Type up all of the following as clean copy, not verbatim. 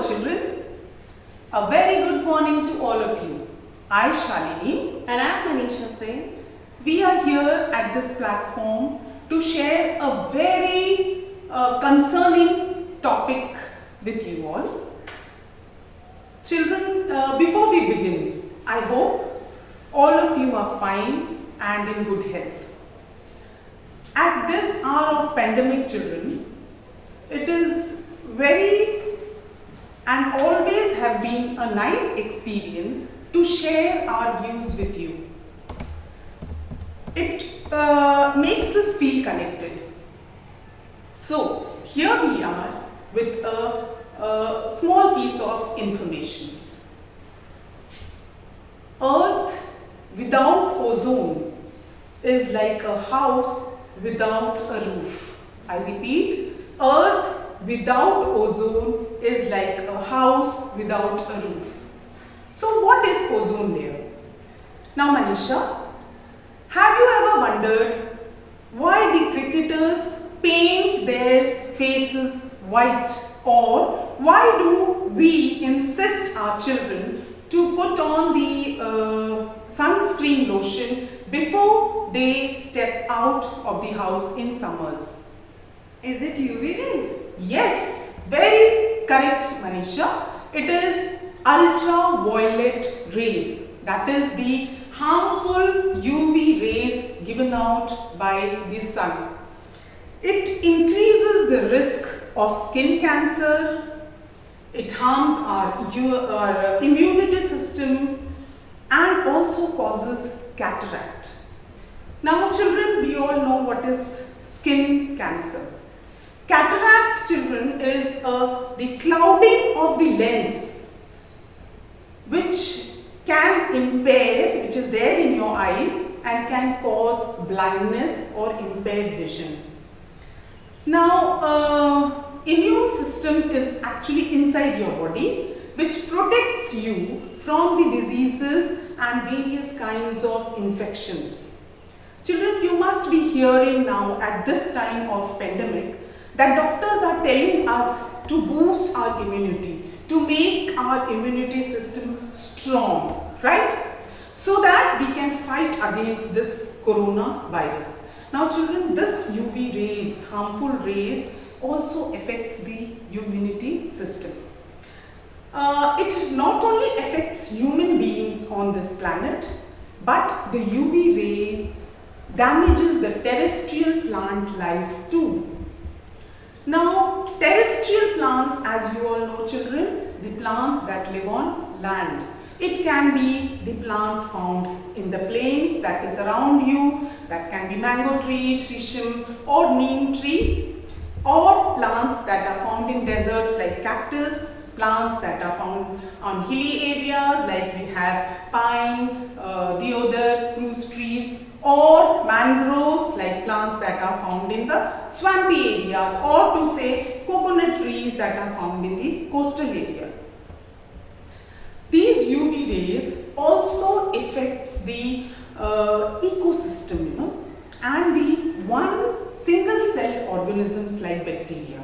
children. A very good morning to all of you. I, Shalini. And I'm Manisha Singh. We are here at this platform to share a very concerning topic with you all. Children, before we begin, I hope all of you are fine and in good health. At this hour of pandemic, children, it is very and always have been a nice experience to share our views with you. It makes us feel connected. So, here we are with a small piece of information. Earth without ozone is like a house without a roof. I repeat, Earth without ozone is like a house without a roof. So what is ozone layer? Now Manisha, have you ever wondered why the cricketers paint their faces white, or why do we insist our children to put on the sunscreen lotion before they step out of the house in summers? Is it UV rays? Yes, very correct Manisha. It is ultraviolet rays. That is the harmful UV rays given out by the sun. It increases the risk of skin cancer. It harms our immunity system and also causes cataract. Now children, we all know what is skin cancer. Cataract, children, is the clouding of the lens which can impair, which is there in your eyes and can cause blindness or impaired vision. Now, immune system is actually inside your body, which protects you from the diseases and various kinds of infections. Children, you must be hearing now at this time of pandemic that doctors are telling us to boost our immunity, to make our immunity system strong, right? So that we can fight against this coronavirus. Now children, this UV rays, harmful rays, also affects the immunity system. It not only affects human beings on this planet, but the UV rays damages the terrestrial plant life too. Now, terrestrial plants, as you all know children, the plants that live on land. It can be the plants found in the plains that is around you, that can be mango tree, shisham or neem tree, or plants that are found in deserts like cactus, plants that are found on hilly areas like we have pine, deodar, spruce trees, or mangroves like plants that are found in the swampy areas, or to say coconut trees that are found in the coastal areas. These UV rays also affects the ecosystem, and the one single cell organisms like bacteria.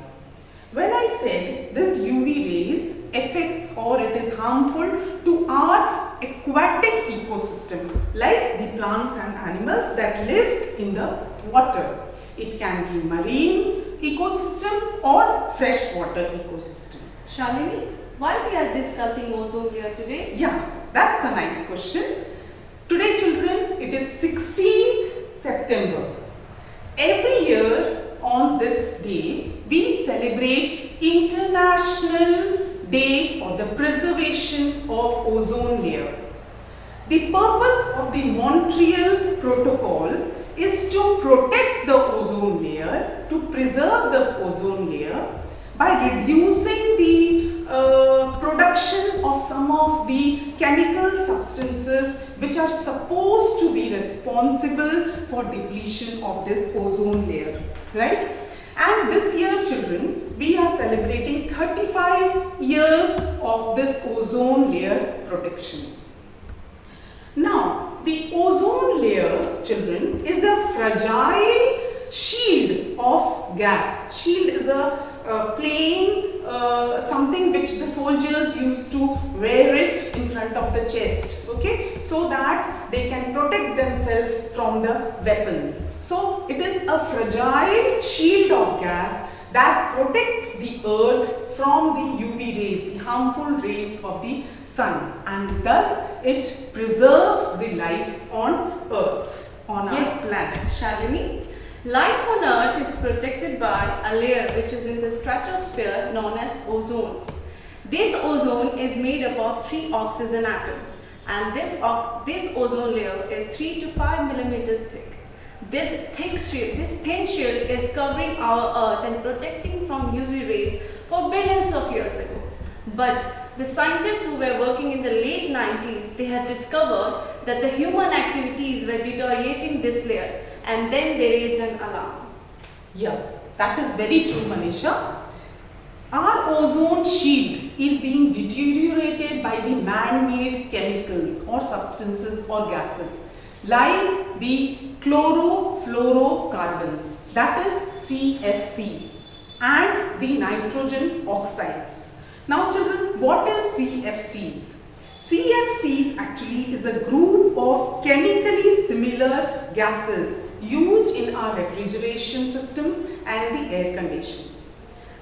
When I said this UV rays affects or it is harmful to our aquatic ecosystem, like the plants and animals that live in the water. It can be marine ecosystem or freshwater ecosystem. Shalini, why we are discussing ozone layer today? Yeah, that's a nice question. Today children, it is 16th September. Every year on this day, we celebrate International Day for the Preservation of Ozone Layer. The purpose of the Montreal Protocol is to protect the ozone layer, to preserve the ozone layer by reducing the production of some of the chemical substances which are supposed to be responsible for depletion of this ozone layer, right? And this year children, we are celebrating 35 years of this ozone layer protection. Now, the ozone layer, children, is a fragile shield of gas. Shield is a plain something something which the soldiers used to wear it in front of the chest, okay, so that they can protect themselves from the weapons. So it is a fragile shield of gas that protects the earth from the UV rays, the harmful rays of the sun, and thus it preserves the life on earth, on our planet. Shalini, life on earth is protected by a layer which is in the stratosphere known as ozone. This ozone is made up of 3 oxygen atoms, and this ozone layer is 3 to 5 millimeters thick. This thin shield is covering our earth and protecting from UV rays for billions of years ago. But the scientists who were working in the late 90s, they had discovered that the human activities were deteriorating this layer, and then they raised an alarm. Yeah, that is very true, Manisha. Our ozone shield is being deteriorated by the man-made chemicals or substances or gases like the chlorofluorocarbons, that is CFCs, and the nitrogen oxides. Now children, what is CFCs? CFCs actually is a group of chemically similar gases used in our refrigeration systems and the air conditions.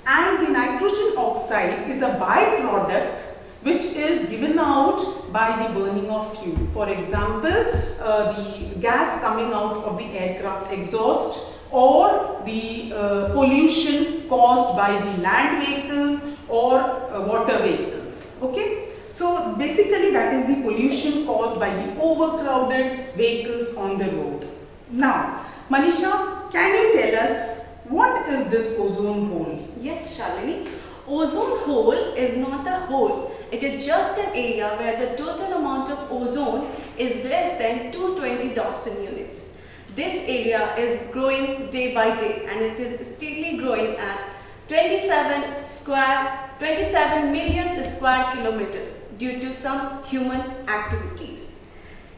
And the nitrogen oxide is a byproduct which is given out by the burning of fuel. For example, the gas coming out of the aircraft exhaust, or the pollution caused by the land vehicles or water vehicles. Okay, so basically that is the pollution caused by the overcrowded vehicles on the road. Now, Manisha, can you tell us what is this ozone hole? Yes, Shalini. Ozone hole is not a hole. It is just an area where the total amount of ozone is less than 220 Dobson units. This area is growing day by day, and it is steadily growing at 27 million square kilometers due to some human activities.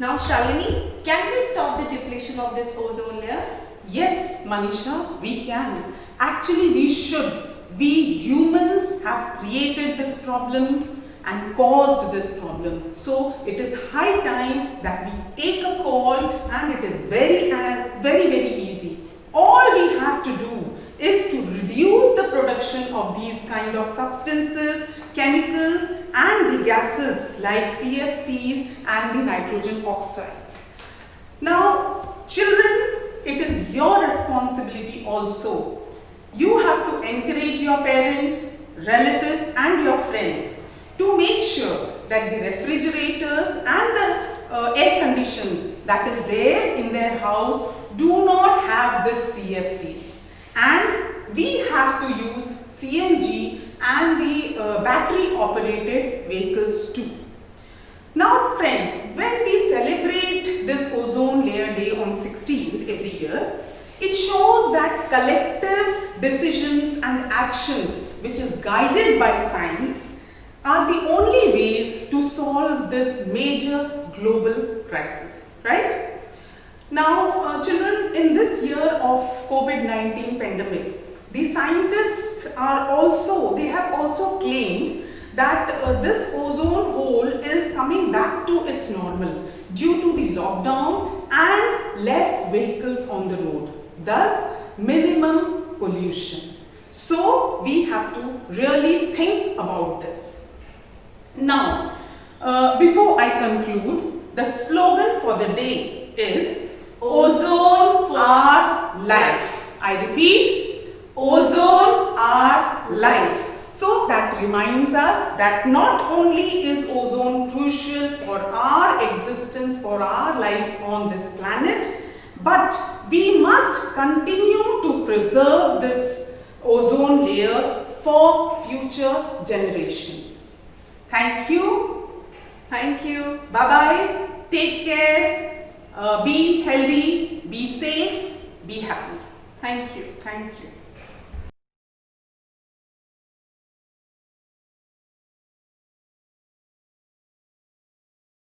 Now, Shalini, can we stop the depletion of this ozone layer? Yes, Manisha, we can. Actually, we should. We humans have created this problem and caused this problem. So it is high time that we take a call, and it is very easy. All we have to do is to reduce the production of these kind of substances, chemicals and the gases like CFCs and the nitrogen oxides. Now, children, it is your responsibility also. You have to encourage your parents, relatives and your friends to make sure that the refrigerators and the air conditions that is there in their house do not have this CFCs. And we have to use CNG and the battery operated vehicles too. Now friends, when we celebrate this ozone layer day on 16th every year, it shows that collective decisions and actions which is guided by science are the only ways to solve this major global crisis, right? Now children, in this year of COVID-19 pandemic, the scientists have also claimed that this ozone hole is coming back to its normal due to the lockdown and less vehicles on the road, thus minimum pollution. So we have to really think about this. Now, before I conclude, the slogan for the day is Ozone Our Life. I repeat, Ozone Our Life. So that reminds us that not only is ozone crucial for our existence, for our life on this planet, but we must continue to preserve this ozone layer for future generations. Thank you. Thank you. Bye-bye. Take care. Be healthy, be safe, be happy. Thank you. Thank you.